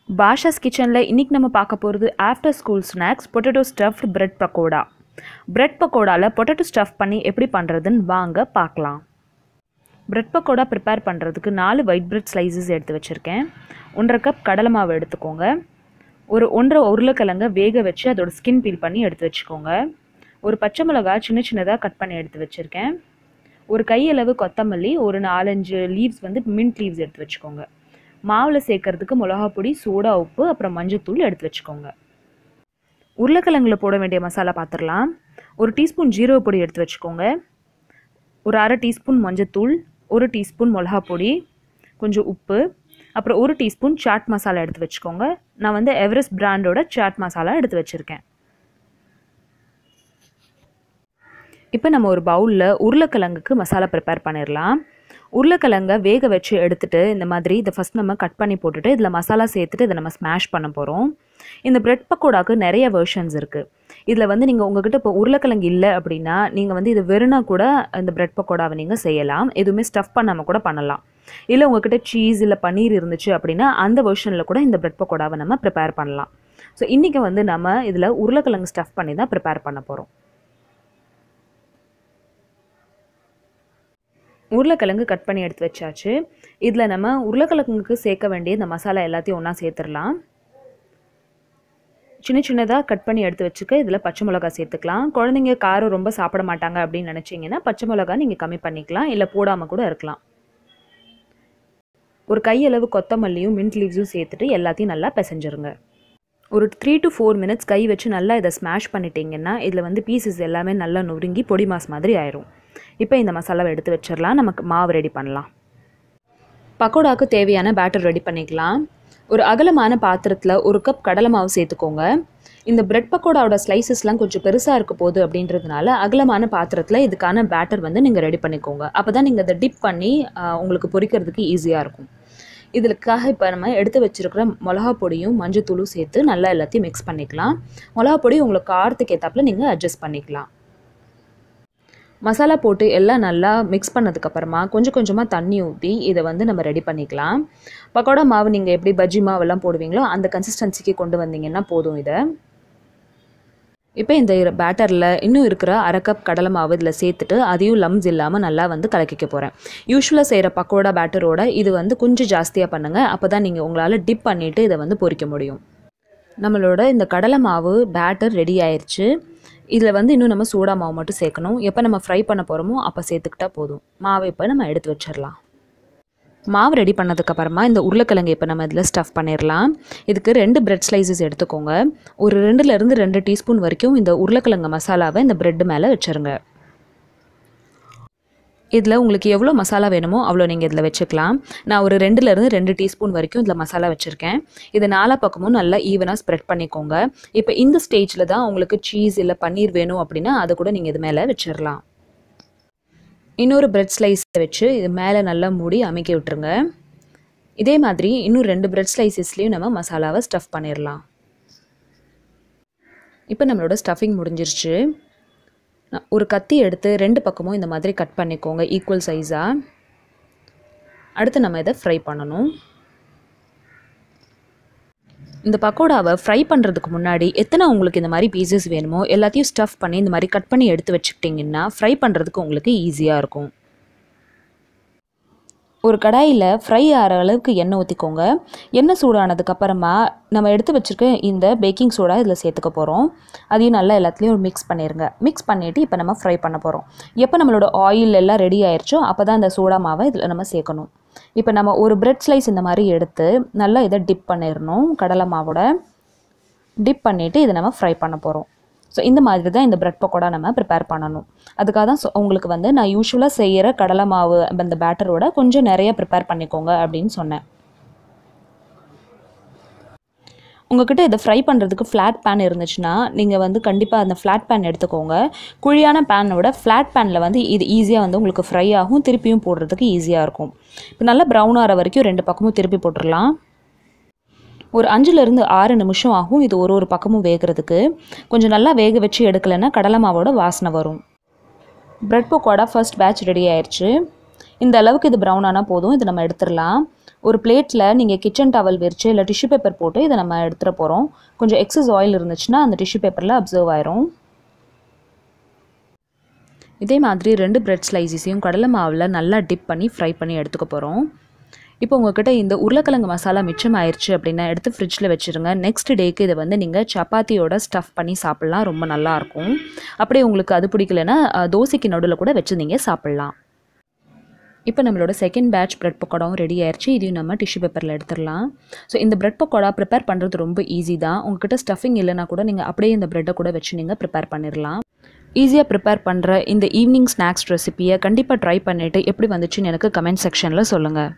பாஷாஸ் கிச்சனில் இன்றைக்கி நம்ம பார்க்க போகிறது after school snacks potato stuffed bread pakoda. Bread பக்கோடாவில் பொட்டேட்டோ ஸ்டஃப் பண்ணி எப்படி பண்ணுறதுன்னு வாங்க பார்க்கலாம். பிரெட் பக்கோடா ப்ரிப்பேர் பண்ணுறதுக்கு 4 ஒயிட் பிரெட் ஸ்லைசஸ் எடுத்து வச்சுருக்கேன். 1.5 கப் கடலை மாவு எடுத்துக்கோங்க. ஒரு 1.5 உருளைக்கிழங்க வேக வச்சு அதோட ஸ்கின் பீல் பண்ணி எடுத்து வச்சுக்கோங்க. ஒரு பச்சை மிளகாய் சின்ன சின்னதாக கட் பண்ணி எடுத்து வச்சுருக்கேன். ஒரு கையளவு கொத்தமல்லி, ஒரு 4-5 லீவ்ஸ் மின்ட் லீவ்ஸ் எடுத்து வச்சுக்கோங்க. மாவில் சேர்க்கறதுக்கு மிளகாப்பொடி, சோடா உப்பு, அப்புறம் மஞ்சத்தூள் எடுத்து வச்சுக்கோங்க. உருளைக்கிழங்குல போட வேண்டிய மசாலா பார்த்துடலாம். ஒரு டீஸ்பூன் ஜீரக பொடி எடுத்து வச்சுக்கோங்க. ஒரு 1/2 டீஸ்பூன் மஞ்சத்தூள், 1 டீஸ்பூன் மிளகாப்பொடி, கொஞ்சம் உப்பு, அப்புறம் 1 டீஸ்பூன் சாட் மசாலா எடுத்து வச்சுக்கோங்க. நான் எவரெஸ்ட் பிராண்டோட சாட் மசாலா எடுத்து வச்சுருக்கேன். இப்போ நம்ம ஒரு பவுலில் உருளைக்கிழங்குக்கு மசாலா ப்ரிப்பேர் பண்ணிடலாம். உருளைக்கிழங்க வேக வச்சு எடுத்துகிட்டு இந்த மாதிரி இதை ஃபஸ்ட் நம்ம கட் பண்ணி போட்டுட்டு இதில் மசாலா சேர்த்துட்டு இதை நம்ம ஸ்மாஷ் பண்ண போகிறோம். இந்த பிரெட் பக்கோடாவுக்கு நிறைய வெர்ஷன்ஸ் இருக்குது. இதில் நீங்கள் உங்கள்கிட்ட இப்போ உருளைக்கிழங்கு இல்லை அப்படின்னா நீங்கள் இது வெறுனா கூட இந்த பிரெட் பக்கோடாவை நீங்கள் செய்யலாம். எதுவுமே ஸ்டஃப் பண்ணாமல் கூட பண்ணலாம். இல்லை உங்கள்கிட்ட சீஸ் இல்லை பன்னீர் இருந்துச்சு அப்படின்னா அந்த வெர்ஷனில் கூட இந்த பிரெட் பக்கோடாவை நம்ம ப்ரிப்பேர் பண்ணலாம். ஸோ இன்றைக்கி நம்ம இதில் உருளைக்கிழங்கு ஸ்டஃப் பண்ணி தான் ப்ரிப்பேர் பண்ண போகிறோம். உருளைக்கிழங்கு கட் பண்ணி எடுத்து வச்சாச்சு. இதில் நம்ம உருளைக்கிழங்குக்கு சேர்க்க வேண்டிய இந்த மசாலா எல்லாத்தையும் ஒன்றா சேர்த்துடலாம். சின்ன சின்னதாக கட் பண்ணி எடுத்து வச்சுக்க இதில் பச்சை மிளகா சேர்த்துக்கலாம். குழந்தைங்க காரம் ரொம்ப சாப்பிட மாட்டாங்க அப்படின்னு நினச்சிங்கன்னா பச்சை மிளகா நீங்கள் கம்மி பண்ணிக்கலாம், இல்லை போடாமல் கூட இருக்கலாம். ஒரு கையளவு கொத்தமல்லியும் மின்ட் லீவ்ஸும் சேர்த்துட்டு எல்லாத்தையும் நல்லா பிசைஞ்சிருங்க. ஒரு 3 to 4 மினிட்ஸ் கை வச்சு நல்லா இதை ஸ்மாஷ் பண்ணிட்டீங்கன்னா இதில் பீசஸ் எல்லாமே நல்லா நொறுங்கி பொடி மாஸ் மாதிரி ஆயிரும். இப்போ இந்த மசாலாவை எடுத்து வச்சிடலாம். நமக்கு மாவு ரெடி பண்ணலாம். பக்கோடாவுக்கு தேவையான பேட்டர் ரெடி பண்ணிக்கலாம். ஒரு அகலமான பாத்திரத்தில் 1 கப் கடலை மாவு சேர்த்துக்கோங்க. இந்த பிரெட் பக்கோடாவோட ஸ்லைசஸ்லாம் கொஞ்சம் பெருசாக இருக்க போகுது அப்படின்றதுனால அகலமான பாத்திரத்தில் இதுக்கான பேட்டர் நீங்கள் ரெடி பண்ணிக்கோங்க. அப்போ தான் நீங்கள் அதை டிப் பண்ணி உங்களுக்கு பொரிக்கிறதுக்கு ஈஸியாக இருக்கும். இதுக்காக இப்போ நம்ம எடுத்து வச்சுருக்கிற மிளகா பொடியும் மஞ்சத்தூளும் சேர்த்து நல்லா எல்லாத்தையும் மிக்ஸ் பண்ணிக்கலாம். மிளகா பொடி உங்களுக்கு காரத்துக்கு ஏற்றாப்புல நீங்கள் அட்ஜஸ்ட் பண்ணிக்கலாம். மசாலா போட்டு எல்லாம் நல்லா மிக்ஸ் பண்ணதுக்கப்புறமா கொஞ்சம் கொஞ்சமாக தண்ணி ஊற்றி இதை நம்ம ரெடி பண்ணிக்கலாம். பக்கோடா மாவு நீங்கள் எப்படி பஜ்ஜி மாவெல்லாம் போடுவீங்களோ அந்த கன்சிஸ்டன்சிக்கு கொண்டு வந்தீங்கன்னா போதும். இதை இப்போ இந்த பேட்டரில் இன்னும் இருக்கிற 1/2 கப் கடலை மாவு இதில் சேர்த்துட்டு அதையும் லம்ஸ் இல்லாமல் நல்லா கலக்கிக்க போகிறேன். யூஸ்வலாக செய்கிற பக்கோடா பேட்டரோட இது கொஞ்சம் ஜாஸ்தியாக பண்ணுங்கள். அப்போ தான் நீங்கள் உங்களால் டிப் பண்ணிவிட்டு இதை பொரிக்க முடியும். நம்மளோட இந்த கடலை மாவு பேட்டர் ரெடி ஆயிடுச்சு. இதில் இன்னும் நம்ம சோடா மாவு மட்டும் சேர்க்கணும். எப்போ நம்ம ஃப்ரை பண்ண போகிறோமோ அப்போ சேர்த்துக்கிட்டா போதும். மாவை இப்போ நம்ம எடுத்து வச்சிடலாம். மாவு ரெடி பண்ணதுக்கப்புறமா இந்த உருளைக்கிழங்கு இப்போ நம்ம இதில் ஸ்டஃப் பண்ணிடலாம். இதுக்கு 2 பிரெட் ஸ்லைசஸ் எடுத்துக்கோங்க. ஒரு 2லேருந்து 2 டீஸ்பூன் வரைக்கும் இந்த உருளைக்கிழங்கு மசாலாவை இந்த பிரெட் மேலே வச்சுருங்க. இதில் உங்களுக்கு எவ்வளோ மசாலா வேணுமோ அவ்வளோ நீங்கள் இதில் வச்சுக்கலாம். நான் ஒரு 2லேருந்து 2 டீஸ்பூன் வரைக்கும் இதில் மசாலா வச்சுருக்கேன். இதை 4 பக்கமும் நல்லா ஈவனாக ஸ்ப்ரெட் பண்ணிக்கோங்க. இப்போ இந்த ஸ்டேஜில் தான் உங்களுக்கு சீஸ் இல்லை பன்னீர் வேணும் அப்படின்னா அதை கூட நீங்கள் இது மேலே வச்சிடலாம். இன்னொரு பிரெட் ஸ்லைஸை வச்சு இது மேலே நல்லா மூடி அமைக்க விட்டுருங்க. இதே மாதிரி இன்னும் 2 பிரெட் ஸ்லைசஸ்லேயும் நம்ம மசாலாவை ஸ்டஃப் பண்ணிடலாம். இப்போ நம்மளோட ஸ்டஃபிங் முடிஞ்சிருச்சு. ஒரு கத்தி எடுத்து 2 பக்கமும் இந்த மாதிரி கட் பண்ணிக்கோங்க ஈக்குவல் சைஸாக. அடுத்து நம்ம இதை ஃப்ரை பண்ணணும். இந்த பக்கோடாவை ஃப்ரை பண்ணுறதுக்கு முன்னாடி எத்தனை உங்களுக்கு இந்த மாதிரி பீசஸ் வேணுமோ எல்லாத்தையும் ஸ்டஃப் பண்ணி இந்த மாதிரி கட் பண்ணி எடுத்து வச்சுக்கிட்டிங்கன்னா ஃப்ரை பண்ணுறதுக்கு உங்களுக்கு ஈஸியாக இருக்கும். ஒரு கடாயில் ஃப்ரை ஆகிற அளவுக்கு எண்ணெய் ஊற்றிக்கோங்க. எண்ணெய் சூடானதுக்கப்புறமா நம்ம எடுத்து வச்சுருக்க இந்த பேக்கிங் சோடா இதில் சேர்த்துக்க போகிறோம். அதையும் நல்லா எல்லாத்துலேயும் மிக்ஸ் பண்ணிடுங்க. மிக்ஸ் பண்ணிவிட்டு இப்போ நம்ம ஃப்ரை பண்ண போகிறோம். எப்போ நம்மளோட ஆயில் எல்லாம் ரெடி ஆயிடுச்சோ அப்போ தான் இந்த சோடா மாவை இதில் நம்ம சேர்க்கணும். இப்போ நம்ம ஒரு பிரெட் ஸ்லைஸ் இந்த மாதிரி எடுத்து நல்லா இதை டிப் பண்ணிடணும். கடலை மாவோட டிப் பண்ணிவிட்டு இதை நம்ம ஃப்ரை பண்ண போகிறோம். ஸோ இந்த மாதிரி தான் இந்த பிரெட் பக்கோடா நம்ம ப்ரிப்பேர் பண்ணணும். அதுக்காக தான் உங்களுக்கு நான் யூஸ்வலாக செய்கிற கடலை மாவு அந்த பேட்டரோட கொஞ்சம் நிறைய ப்ரிப்பேர் பண்ணிக்கோங்க அப்படின்னு சொன்னேன். உங்கள்கிட்ட இதை ஃப்ரை பண்ணுறதுக்கு ஃப்ளாட் பேன் இருந்துச்சுன்னா நீங்கள் கண்டிப்பாக அந்த ஃப்ளாட் பேன் எடுத்துக்கோங்க. குழியான பேனோட ஃப்ளாட் பேனில் இது ஈஸியாக உங்களுக்கு ஃப்ரை ஆகும். திருப்பியும் போடுறதுக்கு ஈஸியாக இருக்கும். இப்போ நல்லா ப்ரௌன் ஆகிற வரைக்கும் 2 பக்கமும் திருப்பி போட்டுடலாம். ஒரு 5லேருந்து 6 நிமிஷம் ஆகும் இது ஒரு பக்கமும் வேகிறதுக்கு. கொஞ்சம் நல்லா வேக வச்சு எடுக்கலைன்னா கடலை மாவோட வாசனை வரும். Bread pakoda first batch ready ஆயிடுச்சு. இந்த அளவுக்கு இது ப்ரௌன் ஆனால் போதும். இது நம்ம எடுத்துடலாம். ஒரு பிளேட்டில் நீங்கள் கிச்சன் டவல் விரிச்சு இல்லை டிஷ்யூ பேப்பர் போட்டு இதை நம்ம எடுத்துகிட்டு போகிறோம். கொஞ்சம் எக்ஸஸ் ஆயில் இருந்துச்சுன்னா அந்த டிஷ்யூ பேப்பரில் அப்சர்வ் ஆயிரும். இதே மாதிரி 2 பிரெட் ஸ்லைசஸையும் கடலை மாவில் நல்லா டிப் பண்ணி ஃப்ரை பண்ணி எடுத்துக்க போகிறோம். இப்போ உங்கள்கிட்ட இந்த உருளைக்கிழங்கு மசாலா மிச்சம் ஆயிடுச்சு அப்படின்னா எடுத்து ஃப்ரிட்ஜில் வச்சுருங்க. நெக்ஸ்ட் டேக்கு இதை வந்து நீங்கள் சப்பாத்தியோட ஸ்டஃப் பண்ணி சாப்பிட்லாம், ரொம்ப நல்லாயிருக்கும். அப்படியே உங்களுக்கு அது பிடிக்கலன்னா தோசைக்கு நடுவில் கூட வச்சு நீங்கள் சாப்பிட்லாம். இப்போ நம்மளோட செகண்ட் பேட்ச் பிரெட் பக்கோடாவும் ரெடி ஆயிடுச்சு. இதையும் நம்ம டிஷ்யூ பேப்பரில் எடுத்துடலாம். ஸோ இந்த பிரெட் பக்கோடா ப்ரிப்பேர் பண்ணுறது ரொம்ப ஈஸி தான். உங்கள்கிட்ட ஸ்டஃபிங் இல்லைனா கூட நீங்கள் அப்படியே இந்த ப்ரெட்டை கூட வச்சு நீங்கள் ப்ரிப்பேர் பண்ணிடலாம். ஈஸியாக ப்ரிப்பேர் பண்ணுற இந்த ஈவினிங் ஸ்நாக்ஸ் ரெசிப்பியை கண்டிப்பாக ட்ரை பண்ணிவிட்டு எப்படி வந்துச்சுன்னு எனக்கு கமெண்ட் செக்ஷனில் சொல்லுங்கள்.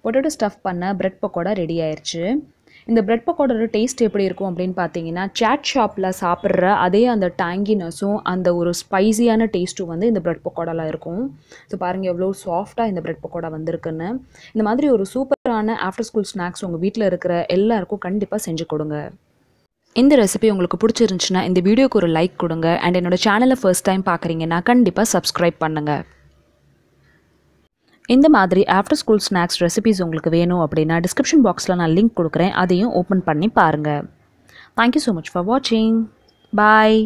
பொட்டேட்டோ ஸ்டஃப் பண்ண பிரெட் பக்கோடா ரெடி ஆயிடுச்சு. இந்த பிரெட் பக்கோடோட டேஸ்ட் எப்படி இருக்கும் அப்படின்னு பார்த்தீங்கன்னா, சாட் ஷாப்பில் சாப்பிட்ற அதே அந்த டேங்கினஸும் அந்த ஒரு ஸ்பைசியான டேஸ்ட்டும் வந்து இந்த பிரெட் பக்கோடாவில் இருக்கும். ஸோ பாருங்கள் எவ்வளோ சாஃப்டாக இந்த பிரெட் பக்கோடா வந்திருக்குன்னு. இந்த மாதிரி ஒரு சூப்பரான ஆஃப்டர் ஸ்கூல் ஸ்நாக்ஸ் உங்கள் வீட்டில் இருக்கிற எல்லாருக்கும் கண்டிப்பாக செஞ்சு கொடுங்க. இந்த ரெசிபி உங்களுக்கு பிடிச்சிருந்துச்சுன்னா இந்த வீடியோக்கு ஒரு லைக் கொடுங்க. அண்ட் என்னோட சேனலை ஃபர்ஸ்ட் டைம் பார்க்குறீங்கன்னா கண்டிப்பாக சப்ஸ்கிரைப் பண்ணுங்கள். இந்த மாதிரி ஆஃப்டர் ஸ்கூல் ஸ்நாக்ஸ் ரெசிபிஸ் உங்களுக்கு வேணும் அப்படின்னா டிஸ்கிரிப்ஷன் பாக்ஸில் நான் லிங்க் கொடுக்குறேன், அதையும் ஓப்பன் பண்ணி பாருங்கள். தேங்க்யூ ஸோ மச் ஃபார் வாட்சிங். பாய்.